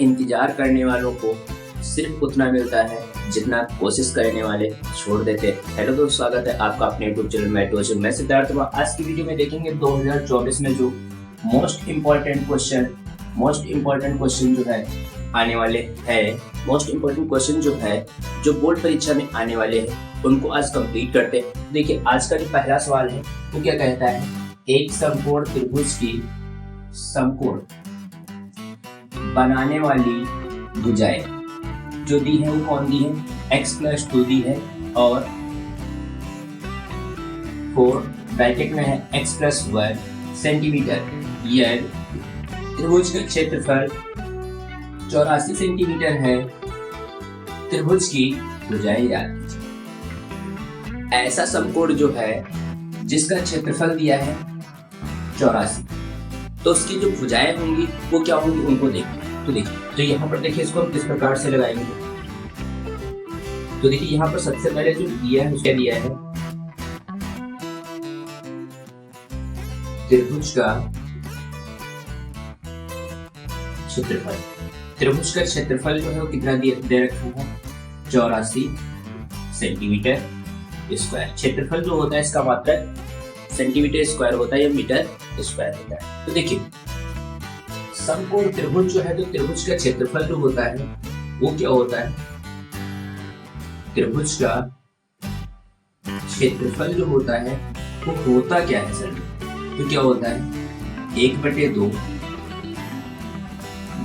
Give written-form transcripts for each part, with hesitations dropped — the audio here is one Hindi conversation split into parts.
इंतजार करने वालों को सिर्फ उतना मिलता है जितना कोशिश करने वाले छोड़ देते हैं। हेलो दोस्तों, स्वागत है आपका अपने YouTube चैनल मेट्रोजन। मैं सिद्धार्थ। आज की वीडियो में देखेंगे 2024 में जो मोस्ट इम्पोर्टेंट क्वेश्चन जो है आने वाले हैं। मोस्ट इम्पोर्टेंट क्वेश्चन जो है जो बोर्ड परीक्षा में आने वाले हैं उनको आज कंप्लीट करते हैं। देखिए, आज का जो पहला सवाल है वो क्या कहता है, एक समकोण त्रिभुज की समकोण बनाने वाली भुजाएं जो दी है वो कौन दी है, x+2 दी है और 4 ब्रैकेट में है x+1 सेंटीमीटर। यदि त्रिभुज का क्षेत्रफल 84 सेंटीमीटर है, त्रिभुज की भुजाएं याद कीजिए। ऐसा समकोण जो है जिसका क्षेत्रफल दिया है 84, तो उसकी जो भुजाएं होंगी वो क्या होंगी उनको देखिए। तो देखिए, तो यहाँ पर देखिए इसको हम किस प्रकार से लगाएंगे। तो देखिए यहाँ पर सबसे पहले जो दिया है उसका दिया है त्रिभुज का क्षेत्रफल। त्रिभुज का क्षेत्रफल जो है वो कितना दे रखा है, 84 सेंटीमीटर स्क्वायर। क्षेत्रफल जो होता है इसका मात्रक सेंटीमीटर स्क्वायर होता है या मीटर स्क्वायर होता है। तो देखिए समकोण त्रिभुज जो है, तो त्रिभुज का क्षेत्रफल जो होता है वो क्या होता है, त्रिभुज का क्षेत्रफल जो होता है वो होता क्या है सर, तो क्या होता है 1/2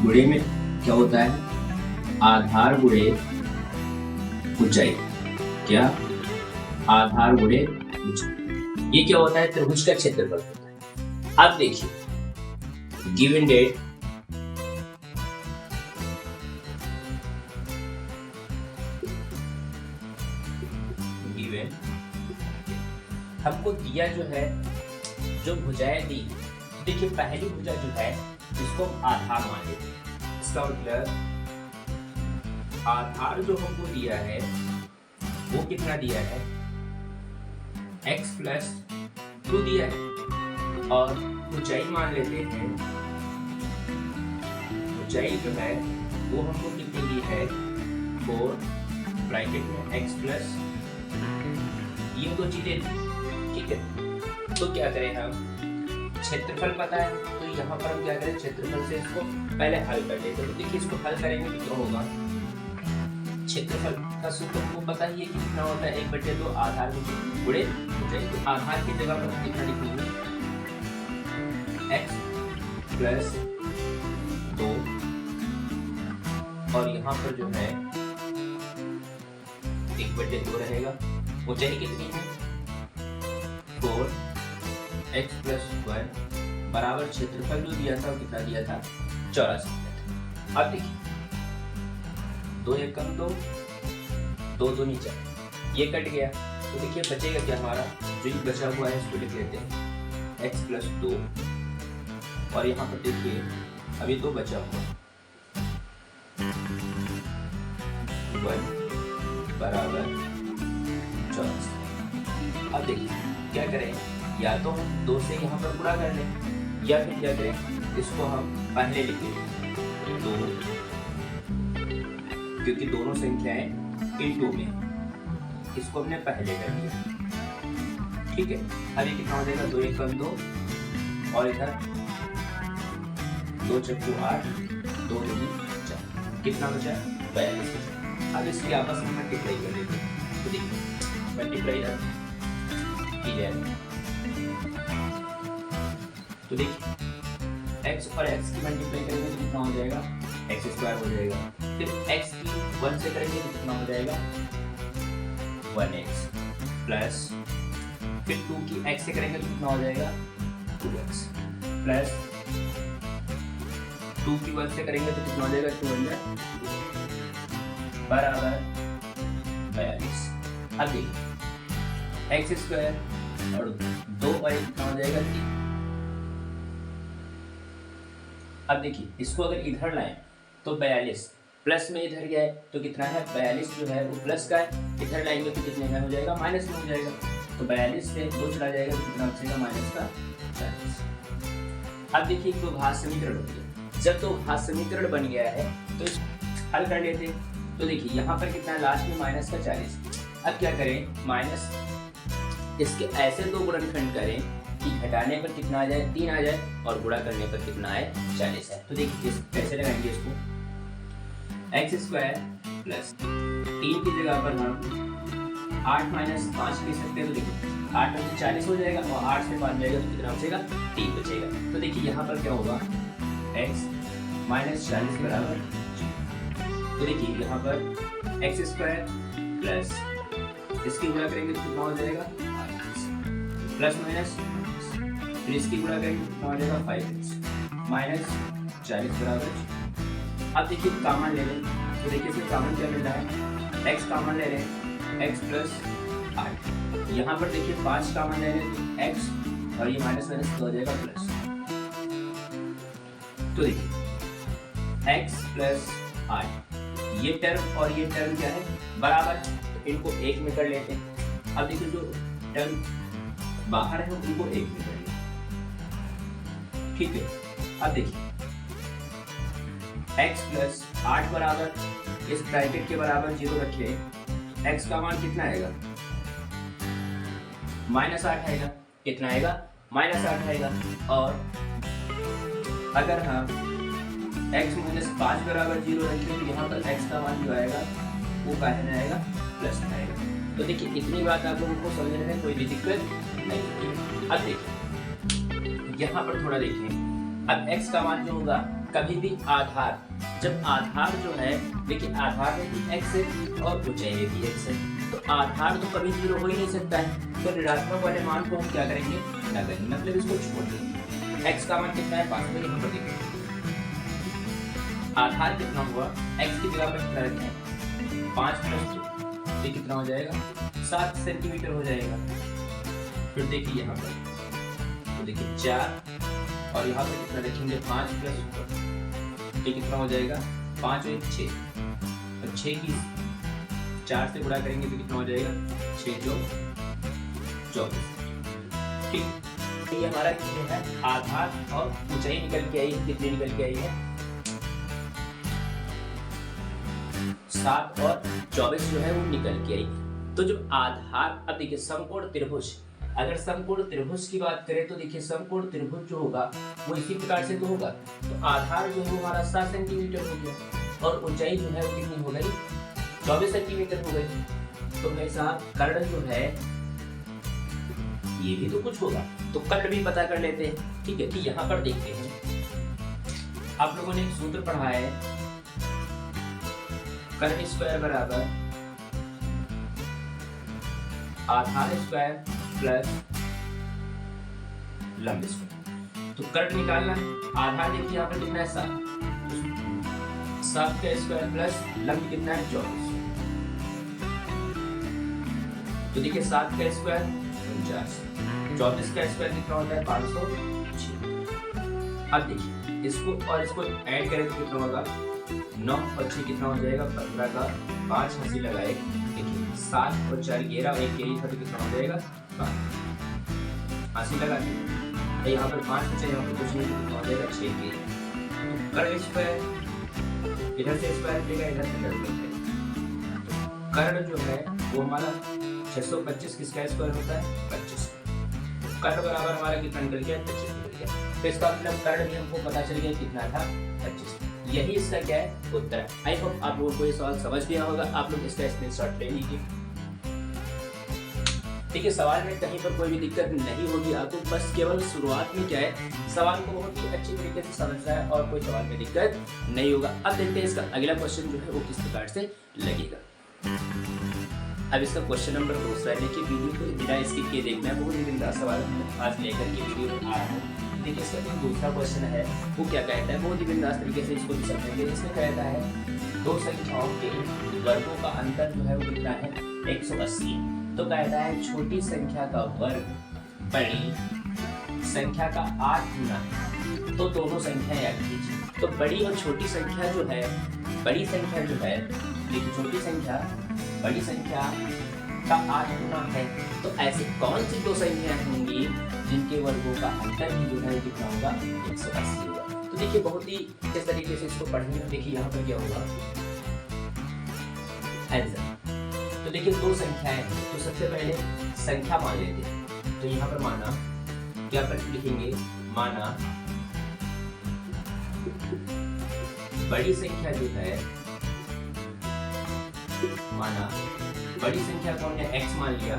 गुणे में क्या होता है आधार गुणे ऊंचाई। क्या आधार गुणे ऊंचाई, ये क्या होता है त्रिभुज का क्षेत्रफल होता है। अब देखिए गिवन डेट हमको दिया जो है जो भुजाएं दी। देखिए पहली भुजा जो है इसको आधार मान लेते हैं। इसका मतलब आधार जो हमको दिया है वो कितना दिया है, x+2 दिया है और ऊंचाई मान लेते हैं। ऊंचाई जो है वो हमको कितनी दी है, 4 ब्रैकेट में x+, ये दो चीजें, ठीक है। तो क्या करें हम, क्षेत्रफल पता है तो यहाँ पर हम क्या करें, क्षेत्रफल से इसको पहले हल कर लेते हैं। तो देखिए इसको हल करेंगे तो क्या होगा, क्षेत्रफल का सूत्र हमको पता ही है कितना होता है 1/2 आधार गुणे ऊंचाई। तो आधार की जगह पर कितना लिखेंगे, x+2 और यहाँ पर जो है 1/2 रहेगा। ऊंचाई कितनी है 4 x+1 बराबर क्षेत्रफल जो दिया था वो कितना दिया था, 84 दिया था। अब देखिए 2 एकम 2 2 2 नीचे ये कट गया, तो देखिए बचेगा क्या हमारा, जो ये बचा हुआ है इसको लिख लेते हैं x+2 और यहाँ पर देखिए अभी 2 बचा हुआ 1 बराबर 84। अब देखिए क्या करें, या तो हम 2 से यहाँ पर पूरा कर लें या फिर क्या करें, इसको हम पहले लिख लें 2, क्योंकि दोनों संख्याएं इनटू में, इसको हमने पहले कर लिया, ठीक है। अभी कितना हो जाएगा, 2 एकम 2 और इधर 2 चक्कू 8 2 दूनी 4, कितना बचा 42। अब इसकी आपस में मल्टीप्लाई कर लेते हैं। तो देखिए मल्टीप्लाई की जाए तो देखिए x और x की मल्टीप्लाई करेंगे तो कितना हो जाएगा, x² हो जाएगा। फिर x की 1 से करेंगे तो कितना हो जाएगा 1x प्लस, फिर 2 की x से करेंगे तो कितना हो जाएगा 2x प्लस 2 की 1 से करेंगे तो कितना हो जाएगा 200 बराबर 42। अब देखिए x² और 2 और 1 कितना हो जाएगा 3। अब देखिए इसको अगर इधर लाएं तो 42 प्लस में इधर गया है तो कितना है 42 जो है वो प्लस का है, इधर लाएंगे तो कितने का हो जाएगा माइनस में हो जाएगा। तो 42 से 2 चला जाएगा तो कितना बचेगा माइनस का 40। अब देखिए एक तो घात समीकरण होती है, जब तो हाथ समीकरण बन गया है तो हल कर लेते। तो देखिए यहाँ पर कितना है, लास्ट में माइनस का 40। अब क्या करें, माइनस इसके ऐसे दो गुणनखंड करें कि घटाने पर कितना आ जाए, 3 आ जाए, और गुणा करने पर कितना आए, 40 है। तो देखिए कैसे लगाएंगे इसको, एक्स स्क्वायर प्लस 3 की जगह पर हम 8 माइनस 5 लिख सकते हैं। तो देखिए 8 में 40 हो जाएगा और 8 से 5 जाएगा तो कितना बचेगा, 3 बचेगा। तो देखिए यहाँ पर क्या होगा, x माइनस 40 बराबर। तो देखिए यहाँ पर एक्स स्क्वायर प्लस इसकी गुणा करेंगे तो कितना हो जाएगा, प्लस माइनस, फिर इसकी गुणा करेंगे तो कितना हो जाएगा, 5x माइनस 40 बराबर। अब देखिए कॉमन ले लें, तो देखिए इसमें कॉमन क्या मिल रहा है, x कॉमन ले लें, x प्लस 8। यहाँ पर देखिए 5 कॉमन ले लें तो x और ये माइनस माइनस हो जाएगा प्लस। तो देखिए x प्लस 8, ये टर्म और ये टर्म क्या है, बराबर, तो इनको एक में कर लेते हैं। अब देखिए जो टर्म बाहर है उनको एक में कर लेते हैं, ठीक है। अब देखिए x प्लस 8 बराबर, इस ब्रैकेट के बराबर 0 रखिए, x का मान कितना आएगा, माइनस 8 आएगा। कितना आएगा, माइनस 8 आएगा। और अगर हम x माइनस 5 बराबर 0 रखें तो यहाँ पर x का मान जो आएगा वो कहना आएगा, प्लस में आएगा। तो देखिए इतनी बात आप लोगों को समझने में कोई भी दिक्कत नहीं होगी। अब देखिए यहाँ पर थोड़ा देखिए, अब x का मान जो होगा, कभी भी आधार, जब आधार जो है, देखिए आधार में भी x है और ऊंचाई में भी x है, तो आधार तो कभी 0 हो ही नहीं सकता है। तो ऋणात्मक वाले मान को हम क्या करेंगे, ना करेंगे, मतलब इसको छोड़ देंगे। x का मान कितना है, 5 में, यहाँ पर देखिए आधार कितना हुआ, x की जगह पर कितना रखें, 5 प्लस 2, ये कितना हो जाएगा, 7 सेंटीमीटर हो जाएगा। फिर देखिए यहाँ पर, तो देखिए 4 और यहाँ पर कितना रखेंगे, 5 प्लस 2, ये कितना हो जाएगा, 5 और 6, और 6 की 4 से गुणा करेंगे तो कितना हो जाएगा, 6 जो 24, ठीक। ये हमारा कितने है, आधार और ऊंचाई निकल के आई, कितनी निकल के आई है, 7 और 24 जो है वो निकल के आई। तो जो आधार, अब देखिए समकोण त्रिभुज, अगर समकोण त्रिभुज की बात करें तो देखिए समकोण त्रिभुज जो होगा वो इसी प्रकार से तो होगा। तो आधार जो है वो हमारा 7 सेंटीमीटर हो गया और ऊंचाई जो है वो कितनी हो गई, 24 सेंटीमीटर हो गई। तो भाई साहब कर्ण जो है ये भी तो कुछ होगा, तो कर्ण भी पता कर लेते हैं, ठीक है। कि यहाँ पर देखते हैं, आप लोगों ने एक सूत्र पढ़ा है, कर्ण स्क्वायर बराबर आधार स्क्वायर प्लस लंब स्क्वायर। तो कर्ण निकालना, आधार देखिए यहाँ पर कितना है, 7 का स्क्वायर प्लस लंब कितना है, 24। तो देखिए 7 का स्क्वायर 49, 24 का स्क्वायर कितना होता है, 506। अब देखिए इसको और इसको ऐड करें तो कितना होगा, 9 और 6 कितना हो जाएगा, 15 का 5 हंसी लगाए, देखिए 7 और 4 11 और 1 के था तो कितना हो जाएगा, 5 हंसी लगा के यहाँ पर 5 बचे, यहाँ पर कुछ नहीं, कितना हो जाएगा, 6 के। कर्ण स्क्वायर, इधर से स्क्वायर लेगा, इधर से लेगा, तो कर्ण जो है वो हमारा 625 किसका स्क्वायर होता है, 25। कर्ण बराबर हमारा कितना निकल गया, 25 निकल गया। तो इसका मतलब कर्ण भी हमको पता चल गया कितना था, 25। यही इसका क्या है, उत्तर है। आई होप आप लोगों को ये सवाल समझ गया होगा, आप लोग इसका स्क्रीनशॉट ले लीजिए, ठीक है। सवाल में कहीं पर कोई भी दिक्कत नहीं होगी आपको, बस केवल शुरुआत में क्या है, सवाल को बहुत ही अच्छी तरीके से समझना है और कोई सवाल में दिक्कत नहीं होगा। अब देखते हैं इसका अगला क्वेश्चन जो है वो किस प्रकार से लगेगा। अब इसका क्वेश्चन नंबर 2 देखिए, वीडियो को बिना स्किप किए देखना है, बहुत ही बिंदास सवाल आज लेकर के वीडियो आ रहा है। देखिए इसका जो दूसरा क्वेश्चन है वो क्या कहता है, बहुत ही बिंदास तरीके से इसको भी समझेंगे। इसमें कहता है दो संख्याओं के वर्गों का अंतर जो है वो कितना है, 180। तो कहता है छोटी संख्या का वर्ग बड़ी संख्या का 8 गुना है, तो दोनों संख्याएं याद कीजिए। तो बड़ी और छोटी संख्या जो है, बड़ी संख्या जो है, देखिए छोटी संख्या बड़ी संख्या का 8 गुना है, तो ऐसी कौन सी दो संख्याएं होंगी जिनके वर्गों का अंतर भी जो है कितना होगा, 180 होगा। तो देखिए बहुत ही किस तरीके से इसको पढ़ेंगे। देखिए यहाँ पर क्या होगा आंसर। तो देखिए दो संख्याएं हैं, तो सबसे पहले संख्या मान लेते हैं। तो यहाँ पर माना क्या पर लिखेंगे, माना बड़ी संख्या जो है, माना बड़ी संख्या को हमने x मान लिया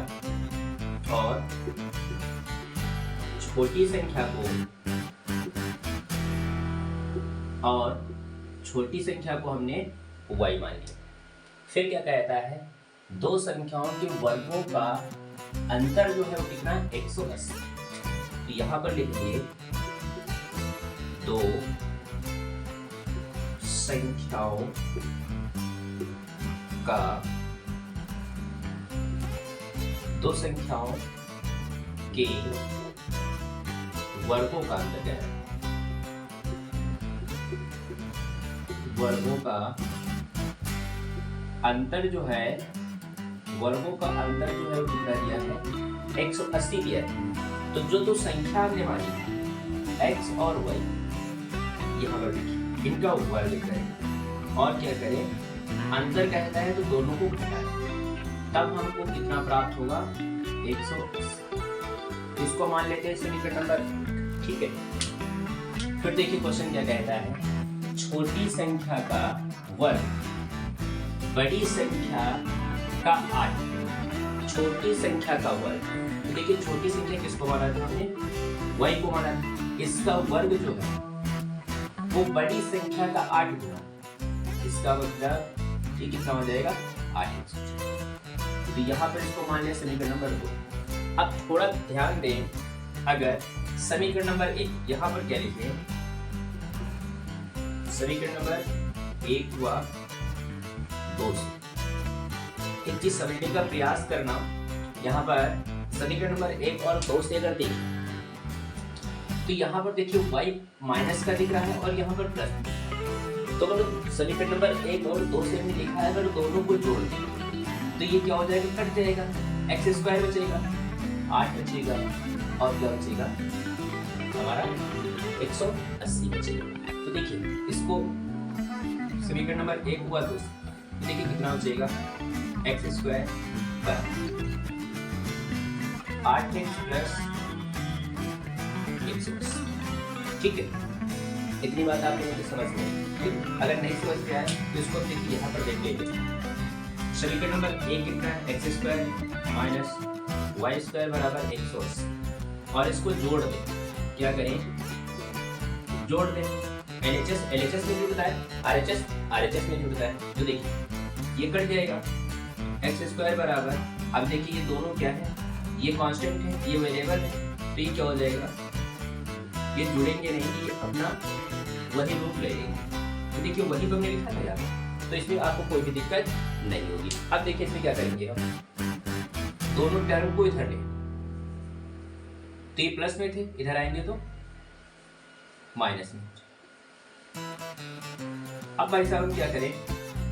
और छोटी संख्या को हमने y मान लिया। फिर क्या कहता है, दो संख्याओं के वर्गों का अंतर जो है वो कितना है, 180। तो यहां पर लिखेंगे दो संख्याओं के वर्गों का अंतर क्या है, वर्गों का अंतर जो है, वर्गों का अंतर जो है वो कितना दिया है, 180 दिया है। तो जो दो संख्या हमने मानी x और y, यहाँ पर देखिए इनका वर्ग करें और क्या करें, अंतर कहता है तो दोनों को घटाएं, तब हमको कितना प्राप्त होगा, 180। इसको मान लेते हैं समीकरण नंबर, ठीक है। फिर देखिए क्वेश्चन क्या कहता है, छोटी संख्या का वर्ग बड़ी संख्या का 8। छोटी संख्या का वर्ग, तो देखिए छोटी संख्या किसको माना था हमने, y को माना था। इसका वर्ग जो है वो बड़ी संख्या का 8 गुना, इसका मतलब ये कितना हो जाएगा, 8। तो यहाँ पर इसको मान लिया समीकरण नंबर 2। अब थोड़ा ध्यान दें, अगर समीकरण नंबर 1 यहाँ पर क्या लिखे, समीकरण नंबर 1 हुआ 2 से, एक चीज समझने का प्रयास करना। यहाँ पर समीकरण नंबर 1 और 2 से अगर देखें तो यहाँ पर देखिए y माइनस का दिख रहा है और यहाँ पर प्लस। तो अगर समीकरण नंबर 1 और 2 से हमने लिखा है, अगर दोनों को जोड़ दें तो ये क्या हो जाएगा, कट जाएगा, x स्क्वायर बचेगा, 8 बचेगा और क्या बचेगा हमारा 180 बचेगा। तो देखिए इसको समीकरण नंबर 1 हुआ 2 से, तो देखिए कितना बचेगा, x स्क्वायर बराबर 8x प्लस 180। ठीक है, इतनी बात आप लोगों को समझ में। अगर नहीं समझ में आए तो इसको देखिए यहाँ पर देख लेंगे। समीकरण नंबर 1 कितना है, X square minus Y square बराबर 180 और इसको जोड़ दें। क्या करें, जोड़ दें। LHS में जुड़ता है, RHS में जुड़ता है। तो देखिए ये कट जाएगा, एक्स स्क्वायर बराबर, अब देखिए ये दोनों क्या है, ये कांस्टेंट है, ये वेरिएबल है, तो ये क्या हो जाएगा, ये जुड़ेंगे नहीं, ये अपना वही रूप ले लेंगे। तो देखिए वही तो हमने लिखा था यार, तो इसमें आपको कोई भी दिक्कत नहीं होगी। अब देखिए इसमें क्या करेंगे हम, दोनों टर्म को इधर ले, तो ये प्लस में थे, इधर आएंगे तो माइनस में। अब भाई साहब हम क्या करें,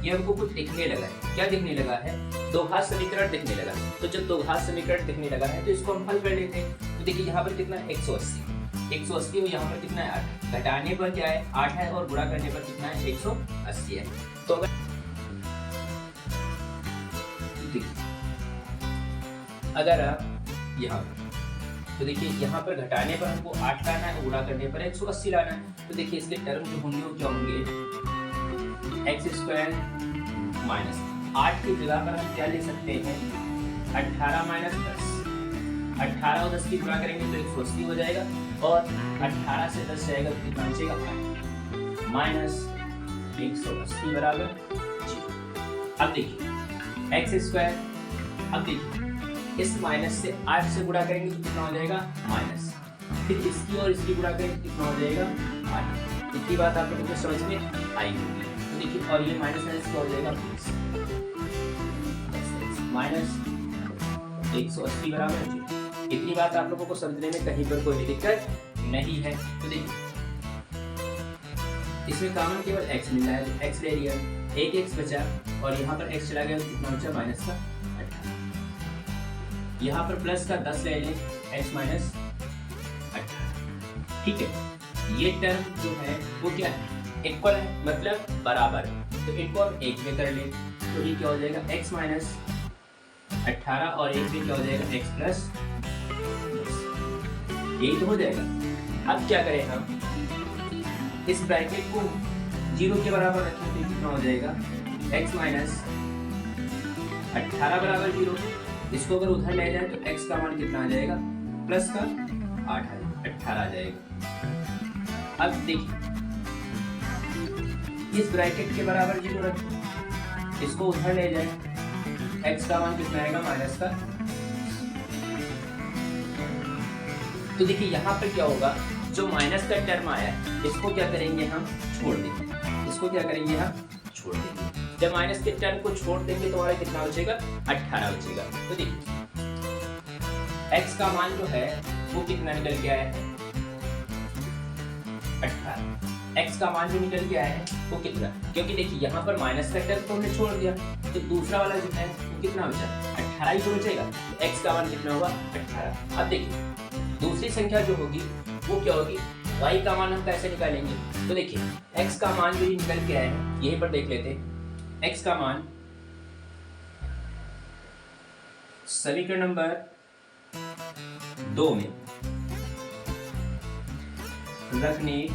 ये हमको कुछ दिखने लगा है। क्या दिखने लगा है, दो घात समीकरण दिखने लगा। तो जब दो घात समीकरण दिखने लगा है तो इसको हम हल कर लेते हैं। तो देखिए यहाँ पर कितना है, 180 और यहाँ पर कितना है 8, घटाने पर क्या है 8 है और गुणा करने पर कितना है 180 है। तो अगर आप यहाँ तो देखिए यहाँ पर घटाने पर हमको 8 लाना है, गुणा करने पर 180 लाना है। तो देखिए इसके टर्म जो होंगे वो क्या होंगे, एक्स स्क्वायर माइनस 8 की जगह पर हम क्या ले सकते हैं, 18 माइनस 10। 18 और 10 की गुणा करेंगे तो 180 हो जाएगा और 18 से 10 जाएगा तो कितना बचेगा 8 माइनस 180 बराबर 0। अब देखिए एक्स स्क्वायर, अब देखिए इस माइनस से 8 से गुणा करेंगे तो कितना हो जाएगा माइनस, फिर इसकी और इसकी गुणा करेंगे तो कितना हो जाएगा 8। इतनी बात आप लोगों को समझ में आई होगी। तो देखिए और ये माइनस माइनस क्या हो जाएगा प्लस, माइनस 180 बराबर 0। इतनी बात आप लोगों को समझने में कहीं पर कोई दिक्कत नहीं है। तो देखिए इसमें कॉमन केवल x मिला है, तो x ले लिया, एक x बचा और यहाँ पर x चला गया तो कितना बचा माइनस का 18। यहाँ पर प्लस का 10 ले लें, x माइनस 18। ठीक है, ये टर्म जो है वो क्या है, इक्वल है, मतलब बराबर है, तो इनको हम एक में कर ले, तो ये क्या हो जाएगा x माइनस 18 और एक में क्या हो जाएगा x प्लस 10, यही तो हो जाएगा। अब क्या करें हम, इस ब्रैकेट को 0 के बराबर रखें तो कितना हो जाएगा, x माइनस 18 बराबर 0, इसको अगर उधर ले जाए तो x का मान कितना आ जाएगा, प्लस का 18 आ जाएगा। अब देखिए इस ब्रैकेट के बराबर 0 रखें, इसको उधर ले जाए, x का मान कितना आएगा, माइनस का। तो देखिए यहाँ पर क्या होगा, जो माइनस का टर्म आया है इसको क्या करेंगे हम, छोड़ देंगे, इसको क्या करेंगे हम, छोड़ देंगे। जब माइनस के टर्म को छोड़ देंगे तो हमारा कितना बचेगा, 18 बचेगा। तो देखिए x का मान जो है वो कितना निकल के आया है, 18। x का मान जो निकल के आया है वो कितना, क्योंकि देखिए यहाँ पर माइनस का टर्म तो हमने छोड़ दिया, तो दूसरा वाला जो है वो कितना बचा, 18 ही तो बचेगा। तो x का मान कितना होगा, 18। अब देखिए दूसरी संख्या जो होगी वो क्या होगी, y का मान हम कैसे निकालेंगे, तो देखिए x का मान जो निकल के आया है यहीं पर देख लेते हैं। x का मान समीकरण नंबर 2 में रखने,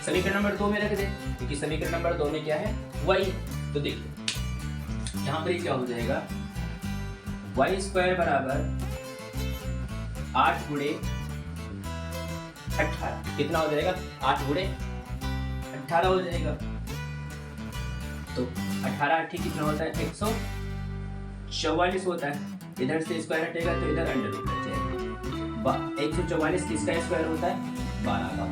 समीकरण नंबर 2 में रख दे, क्योंकि समीकरण नंबर 2 में क्या है, y। तो देखिए यहाँ पर क्या हो जाएगा, y स्क्वायर बराबर 8 गुणे 18, कितना हो जाएगा, 8 गुणे 18 हो जाएगा। तो 18 8 कितना होता है, 144 होता है। इधर से स्क्वायर हटेगा तो इधर अंडर रूट बच जाएगा। 144 किसका स्क्वायर होता है, 12 का।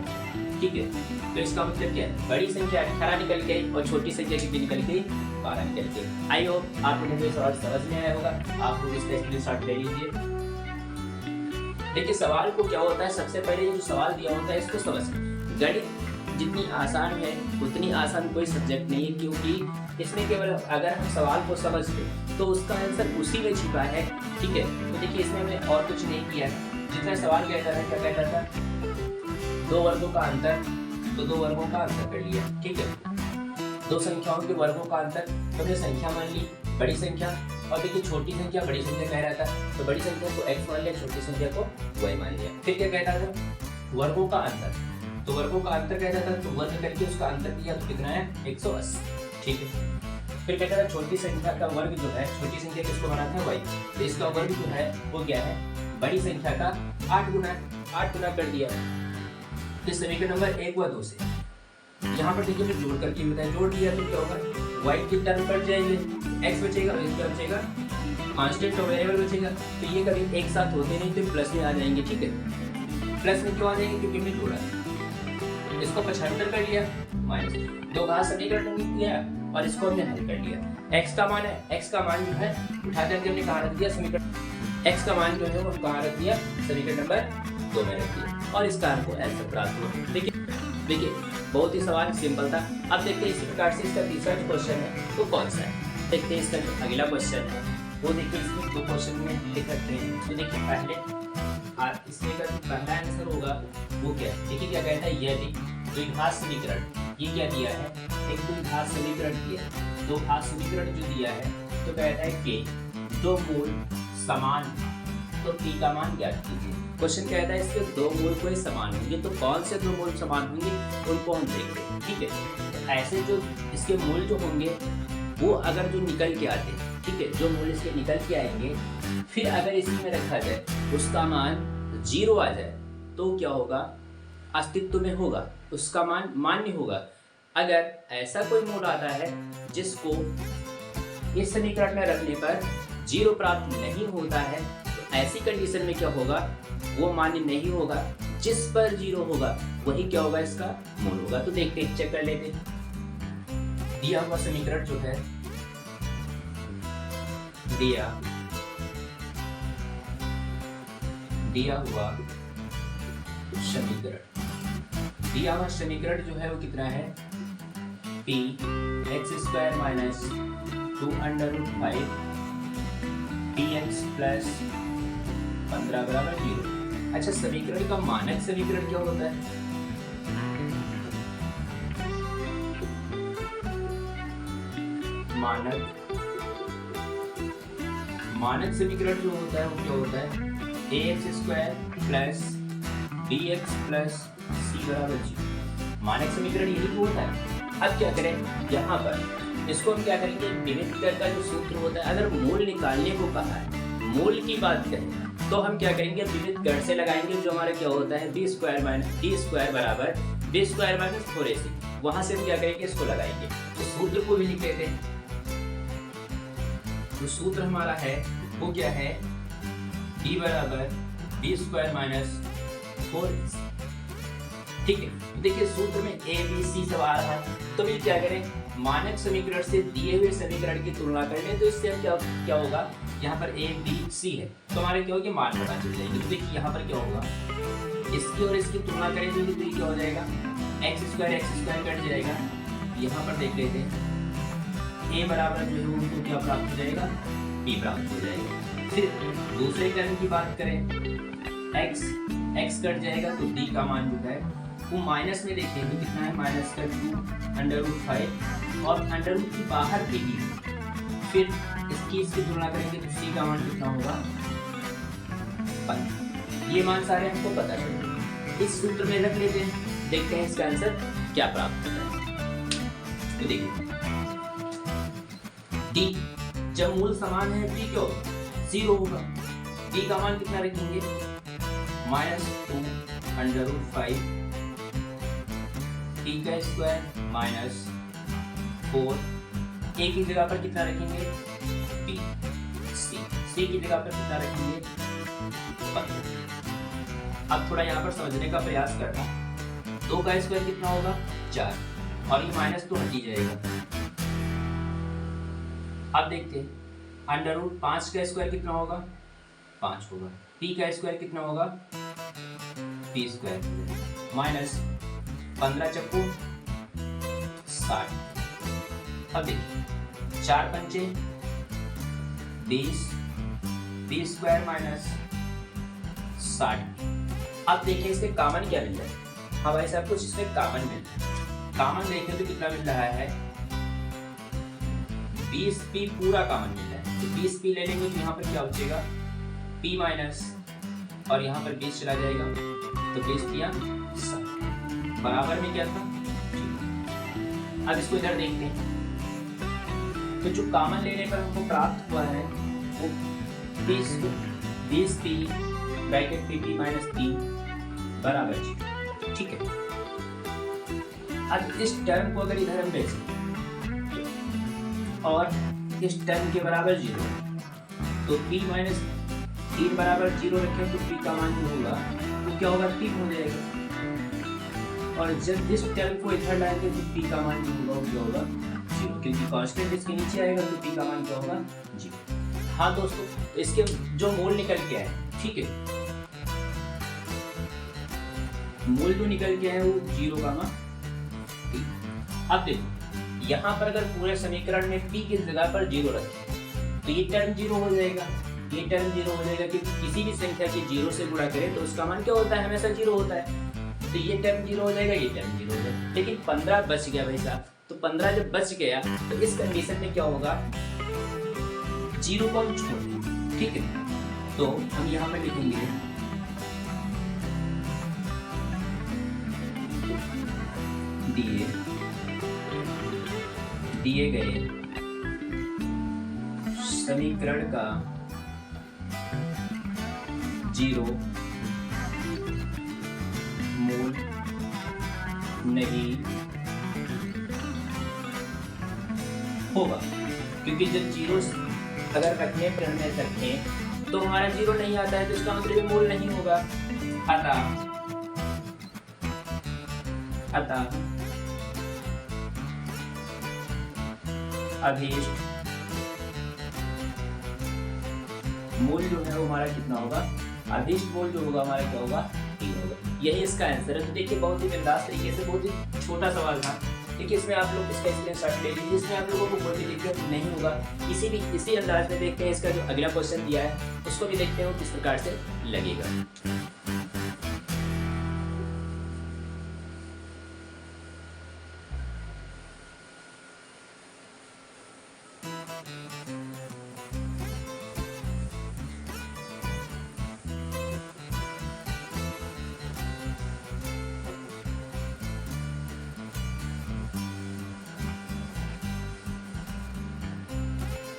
ठीक है, तो इसका मतलब क्या है, बड़ी संख्या 18 निकल गई और छोटी संख्या कितनी निकल गई, 12 निकल गई। आई होप आप लोगों को सवाल समझ में आया होगा। आप लोग इसका स्क्रीनशॉट ले लीजिए। देखिए सवाल को क्या होता है, सबसे पहले जो सवाल दिया होता है इसको समझ। गणित जितनी आसान है उतनी आसान कोई सब्जेक्ट नहीं है, क्योंकि इसमें केवल अगर हम सवाल को समझ लें तो उसका आंसर उसी में छिपा है। ठीक है, तो देखिए इसमें हमने और कुछ नहीं किया। जितना सवाल कहता है, क्या कहता था, 2 वर्गों का अंतर, तो 2 वर्गों का अंतर कर लिया। ठीक है, 2 संख्याओं के वर्गों का अंतर, तो हमने संख्या मान ली बड़ी संख्या, और देखिए छोटी संख्या बड़ी संख्या कह रहा था, तो बड़ी संख्या को x मान लिया, छोटी संख्या को y मान लिया। फिर क्या कहता था, वर्गों का अंतर, तो वर्गों का अंतर कहता था, तो वर्ग करके उसका अंतर दिया तो कितना है, 180। ठीक है, फिर कहता था छोटी संख्या का वर्ग जो है, छोटी संख्या किसको बनाता है, y, तो इसका वर्ग जो है वो क्या है, बड़ी संख्या का 8 गुना कर दिया। तो समीकरण नंबर 1 व 2 से यहाँ पर देखिए मैं जोड़ करके बताया, जोड़ दिया तो क्या होगा, y के टर्म पर जाएंगे, x बचेगा और इसका बचेगा कांस्टेंट और वेरिएबल बचेगा। तो ये कभी एक साथ होते नहीं तो प्लस में आ जाएंगे। ठीक है, प्लस में क्यों आ जाएंगे, क्योंकि हमने जोड़ा। इसको 75 कर लिया, माइनस 2 घात समीकरण लिया और इसको हमने हल कर लिया। x का मान है, x का मान जो है उठा करके हमने कहाँ रख दिया, समीकरण, x का मान जो है वो कहाँ रख दिया, समीकरण नंबर 2 में रख दिया, और इसका हमको आंसर प्राप्त हुआ। देखिए बहुत ही सवाल सिंपल था। अब देखते हैं इसी प्रकार से इसका तीसरा जो क्वेश्चन है वो कौन सा है। देखते हैं इसका जो अगला क्वेश्चन है वो देखिए इसमें 2 क्वेश्चन में लिख सकते हैं। तो देखिए पहले इसमें का जो पहला आंसर होगा वो क्या है, देखिए क्या कहता है, यदि द्विघात समीकरण, ये क्या दिया है, एक द्विघात समीकरण दिया है, 2 घात समीकरण जो दिया है, तो कहता है कि 2 मूल समान, तो p का मान ज्ञात कीजिए। क्वेश्चन कहता है इसके 2 मूल कोई समान होंगे, तो कौन से 2 मूल समान होंगे उनको हम देखेंगे। ठीक है, तो ऐसे जो इसके मूल जो होंगे वो अगर जो निकल के आते, ठीक है, जो मूल इसके निकल के आएंगे, फिर अगर इसी में रखा जाए उसका मान 0 आ जाए तो क्या होगा, अस्तित्व में होगा, उसका मान मान्य होगा। अगर ऐसा कोई मूल आता है जिसको इस समीकरण में रखने पर 0 प्राप्त नहीं होता है, तो ऐसी कंडीशन में क्या होगा, वो मान्य नहीं होगा। जिस पर 0 होगा वही क्या होगा, इसका मूल होगा। तो देखते हैं, चेक कर लेते हैं। दिया हुआ समीकरण जो है, दिया हुआ समीकरण जो है वो कितना है, p x² minus 2√5 px plus 15 बराबर 0। अच्छा, समीकरण का मानक समीकरण क्या होता है? मानक समीकरण जो होता है वो क्या होता है? ax² plus bx plus c बराबर 0। मानक समीकरण यही होता है। अब क्या करें, यहाँ पर इसको हम क्या करेंगे, विविध कर का जो सूत्र होता है, अगर मूल निकालने को कहा है, मूल की बात करें तो हम क्या करेंगे, विविध गण से लगाएंगे, जो हमारा क्या होता है b² माइनस d² बराबर b² माइनस 4ac। वहां से हम क्या करेंगे, इसको लगाएंगे, तो सूत्र को भी लिख लेते हैं। तो सूत्र हमारा है वो क्या है, d बराबर b² माइनस 4ac। ठीक है, देखिए सूत्र में a b c सब आ रहा है, तो भी क्या करें, मानक समीकरण से दिए हुए समीकरण की तुलना कर लें, तो इससे हम क्या होगा, यहाँ पर a b c है तो हमारे क्या होगी, मान पता चल जाएगी। तो देखिए यहाँ पर क्या होगा, इसकी और इसकी तुलना करेंगे तो ये क्या हो जाएगा, x² कट जाएगा। यहाँ पर देख लेते हैं, a बराबर जो है उनको क्या प्राप्त हो जाएगा, b प्राप्त हो जाएगा। फिर दूसरे टर्म की बात करें, x कट जाएगा तो d का मान जो है वो माइनस में देखेंगे कितना है, -2√5 और अंडर रूट की बाहर की दी। फिर इसकी तुलना करेंगे तो c का मान कितना होगा, 5। ये मान सारे हमको पता चले, इस सूत्र में रख लेते हैं, देखते हैं इसका आंसर क्या प्राप्त होता है। तो देखिए d जब मूल समान है d क्या होगा, 0 होगा। d का मान कितना रखेंगे, -2√5 t का स्क्वायर माइनस 4, a की जगह पर कितना रखेंगे, b, c की जगह पर कितना रखेंगे, 15। अब थोड़ा यहाँ पर समझने का प्रयास करना, 2 का स्क्वायर कितना होगा, 4, और ये माइनस तो हट ही जाएगा। अब देखते हैं, √5 का स्क्वायर कितना होगा, 5 होगा। t का स्क्वायर कितना होगा, t² माइनस 15 चक्कू 60। अब देखिए 4 पंचे 20, t² माइनस 60। अब देखिए इसमें कॉमन क्या मिल रहा है, हाँ भाई साहब कुछ इसमें कॉमन मिल रहा है। कॉमन देखें तो कितना मिल रहा है, 20p पूरा कॉमन मिल रहा है। तो 20p ले लेंगे तो यहाँ पर क्या बचेगा, p माइनस, और यहाँ पर 20 चला जाएगा तो 20 दिया 60 बराबर में क्या था। अब इसको इधर देखते हैं, तो जो कॉमन लेने पर हमको प्राप्त हुआ है वो 20p bracket p minus p बराबर 0। ठीक है, अब इस टर्म को अगर इधर हम भेजें और इस टर्म के बराबर 0, तो p माइनस 3 बराबर 0 रखें तो p का मान जो होगा वो क्या होगा, 3 हो जाएगा। और जब इस टर्म को इधर लाएंगे तो p का मान जो होगा वो क्या होगा, 0, क्योंकि कांस्टेंट इसके नीचे आएगा तो p का मान क्या होगा, 0। हाँ दोस्तों, इसके जो मूल निकल के आए, ठीक है, मूल जो निकल के आए वो 0 का मान। अब देखो यहाँ पर अगर पूरे समीकरण में p की जगह पर 0 रखें तो ये टर्म 0 हो जाएगा, ये टर्म 0 हो जाएगा, क्योंकि किसी भी संख्या के 0 से गुणा करें तो उसका मान क्या होता है, हमेशा 0 होता है। तो ये टर्म 0 हो जाएगा, ये टर्म 0 हो जाएगा। लेकिन 15 बच गया भाई साहब, तो 15 जब बच गया तो इस कंडीशन में क्या होगा, 0 को हम छोड़ देंगे। ठीक है, तो हम यहाँ पे लिखेंगे दिए गए समीकरण का 0 मूल नहीं होगा, क्योंकि जब 0 अगर रखने पर में रखें तो हमारा 0 नहीं आता है, तो इसका मतलब मूल नहीं होगा। अतः अभीष्ट मूल जो है वो हमारा कितना होगा, अभीष्ट मूल जो होगा हमारा क्या होगा, 3 होगा। यही इसका आंसर है। तो देखिए बहुत ही बिंदास तरीके से, बहुत ही छोटा सवाल था। देखिए इसमें आप लोग इसका स्क्रीनशॉट ले लीजिए, इसमें आप लोगों को कोई भी दिक्कत नहीं होगा। इसी अंदाज में देखते हैं इसका जो अगला क्वेश्चन दिया है उसको भी देखते हैं किस प्रकार से लगेगा।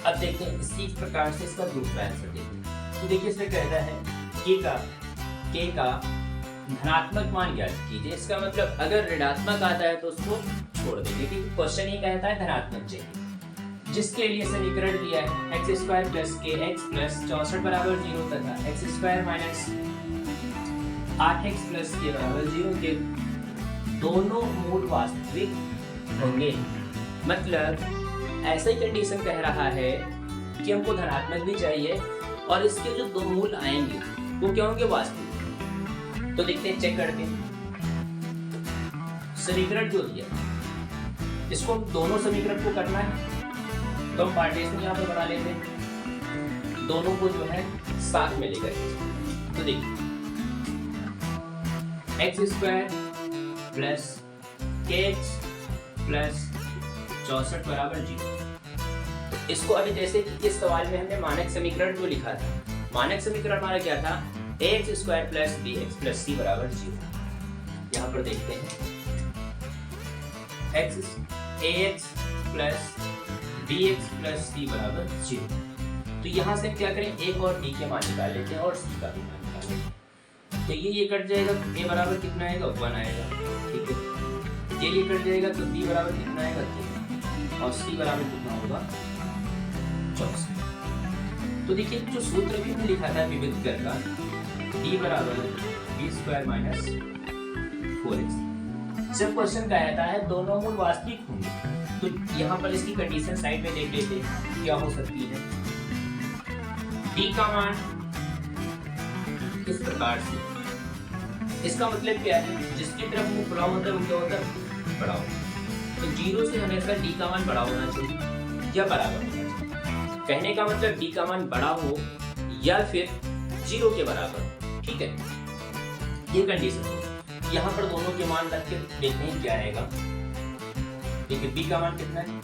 अब देखते हैं इसी प्रकार से इसका दूसरा आंसर देखते हैं। तो देखिए इसमें कहता है के का धनात्मक मान ज्ञात कीजिए। इसका मतलब अगर ऋणात्मक आता है तो उसको छोड़ देंगे, क्योंकि क्वेश्चन ये कहता है धनात्मक चाहिए। जिसके लिए समीकरण दिया है एक्स स्क्वायर प्लस के एक्स प्लस 64 बराबर 0 तथा x square minus 8x plus के बराबर 0 के दोनों मूल वास्तविक होंगे। मतलब ऐसा ही कंडीशन कह रहा है कि हमको धनात्मक भी चाहिए और इसके जो दो मूल आएंगे वो क्या होंगे, वास्तविक। तो देखते हैं, चेक करते हैं। समीकरण जो दिया इसको हम दोनों समीकरण को करना है तो हम पार्टीशन यहाँ पर बना लेते हैं, दोनों को जो है साथ में लेकर। तो देखिए एक्स स्क्वायर प्लस के एक्स प्लस 64 बराबर 0। तो इसको अभी जैसे कि इस सवाल में हमने मानक समीकरण जो लिखा था, मानक समीकरण हमारा क्या था, X square plus B X plus C बराबर 0। यहाँ पर देखते हैं X plus B X plus C बराबर 0। तो यहाँ से क्या करें, एक और डी के मान निकाल लेते हैं और सी का भी मान निकाल लेते हैं। तो ये कट जाएगा, ए बराबर कितना आएगा, 1 आएगा, ठीक है। ये कट जाएगा तो बी बराबर कितना आएगा, 3 और सी बराबर कितना होगा, 64। तो देखिए जो सूत्र भी हमने लिखा था विविध कर का, डी बराबर बी स्क्वायर माइनस 4x। जब क्वेश्चन कहता है दोनों मूल वास्तविक होंगे तो यहाँ पर इसकी कंडीशन साइड में देख लेते हैं क्या हो सकती है। डी का मान इस प्रकार से, इसका मतलब क्या है, जिसकी तरफ मुंह खुला होता है वो क्या होता है, बड़ा होता है। तो 0 से हमेशा डी का मान बड़ा होना चाहिए या बराबर होना चाहिए। कहने का मतलब डी का मान बड़ा हो या फिर 0 के बराबर, ठीक है, ये कंडीशन हो। यहाँ पर दोनों के मान रख के देखते हैं क्या आएगा। देखिए बी का मान कितना है,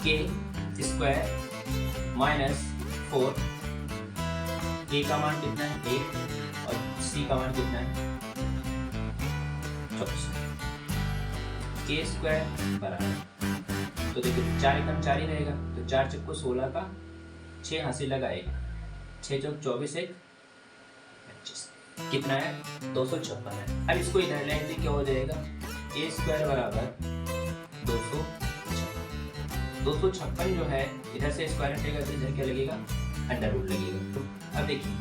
के स्क्वायर माइनस 4, ए का मान कितना है 8 और सी का मान कितना है 24। के स्क्वायर बराबर, तो देखिए 4 एकम 4 ही रहेगा, तो 4 चक्को 16 का 6 हासिल लगाएगा, 6 चौक 24 एक 25, कितना है 256 है। अब इसको इधर लेंगे क्या हो जाएगा, ए स्क्वायर बराबर 256 जो है इधर से स्क्वायर हटेगा तो इधर क्या लगेगा, अंडर रूट लगेगा। तो अब देखिए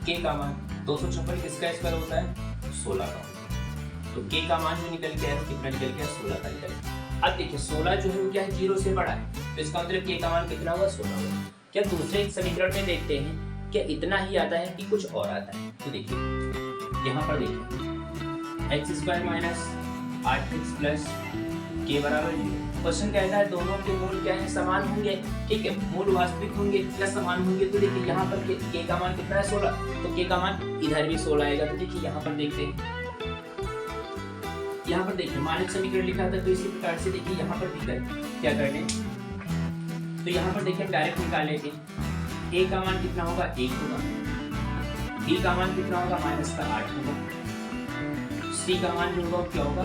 के का मान 256 किसका स्क्वायर होता है, 16 का होता है। तो के का मान जो निकल के आया कितना निकल गया, 16 का निकल गया। अब देखिए 16 जो है वो क्या है, 0 से बड़ा है, तो इसका मतलब के का मान कितना होगा, 16 होगा। क्या दूसरे समीकरण में देखते हैं क्या इतना ही आता है कि कुछ और आता है। तो देखिए यहाँ पर देखिए x square minus 8x plus के बराबर 0। क्वेश्चन कहता है दोनों के मूल क्या है, समान होंगे, ठीक है, मूल वास्तविक होंगे या समान होंगे। तो देखिए यहाँ पर के का मान कितना है, 16, तो के का मान इधर भी 16 आएगा। तो देखिए यहाँ पर देखते हैं, यहाँ पर देखिए मानक समीकरण लिखा था, तो इसी प्रकार से देखिए यहाँ पर भी क्या करने, तो यहाँ पर देखिए डायरेक्ट निकाल लेते हैं। ए का मान कितना होगा, 1 होगा, बी का मान कितना होगा, -8 होगा, सी का मान जो होगा क्या होगा,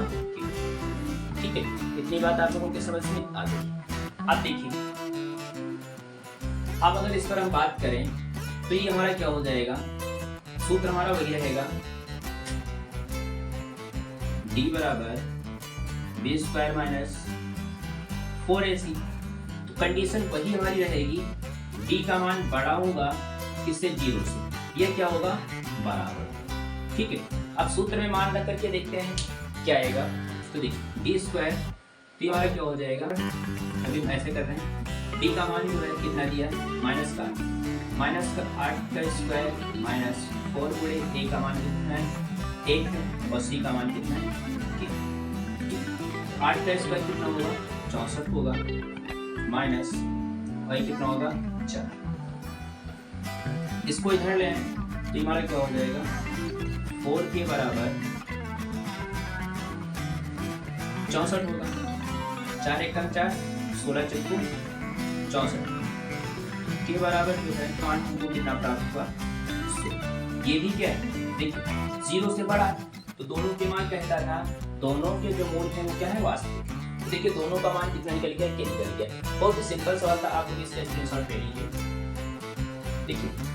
ठीक है। इतनी बात आप लोगों के समझ में आ गई। अब देखिए अब अगर इस पर हम बात करें तो ये हमारा क्या हो जाएगा, सूत्र हमारा वही रहेगा, डी बराबर बी स्क्वायर माइनस 4ac। तो कंडीशन वही हमारी रहेगी, डी का मान बड़ा होगा किससे, 0 से, ये क्या होगा, बराबर, ठीक है। अब सूत्र में मान रख करके देखते हैं क्या आएगा। तो देखिए डी स्क्वायर, तो हमारा क्या हो जाएगा, अभी हम ऐसे कर रहे हैं, डी का मान जो है कितना दिया, माइनस का 8 का स्क्वायर माइनस 4 गुणे ए का मान कितना है 1 है और सी का मान कितना है 8 का स्क्वायर कितना होगा, 64 होगा, माइनस वही कितना होगा 4। इसको इधर ले तो हमारा क्या हो जाएगा, 4 के बराबर 64 होगा, 4 एकम 4, 16 चक्कू 64 के बराबर जो है 5 हमको कितना प्राप्त हुआ, ये भी क्या है देखिए 0 से बड़ा, तो दोनों के मान कहता था दोनों के जो मूल हैं वो क्या है, वास्तविक। देखिए दोनों का मान कितना निकल गया, के निकल गया। बहुत ही सिंपल सवाल था, आप लोग इसका स्क्रीनशॉट ले लीजिए। देखिए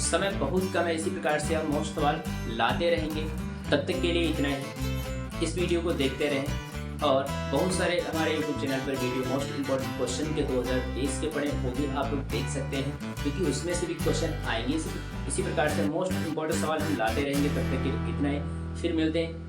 समय बहुत कम है, इसी प्रकार से हम मोस्ट सवाल लाते रहेंगे। तब तक के लिए इतना ही। इस वीडियो को देखते रहें और बहुत सारे हमारे YouTube चैनल पर वीडियो मोस्ट इंपॉर्टेंट क्वेश्चन के 2023 के पढ़े वो भी आप लोग देख सकते हैं, क्योंकि उसमें से भी क्वेश्चन आएंगे। इसी प्रकार से मोस्ट इंपॉर्टेंट सवाल हम लाते रहेंगे। तब तक के लिए इतना ही, फिर मिलते हैं।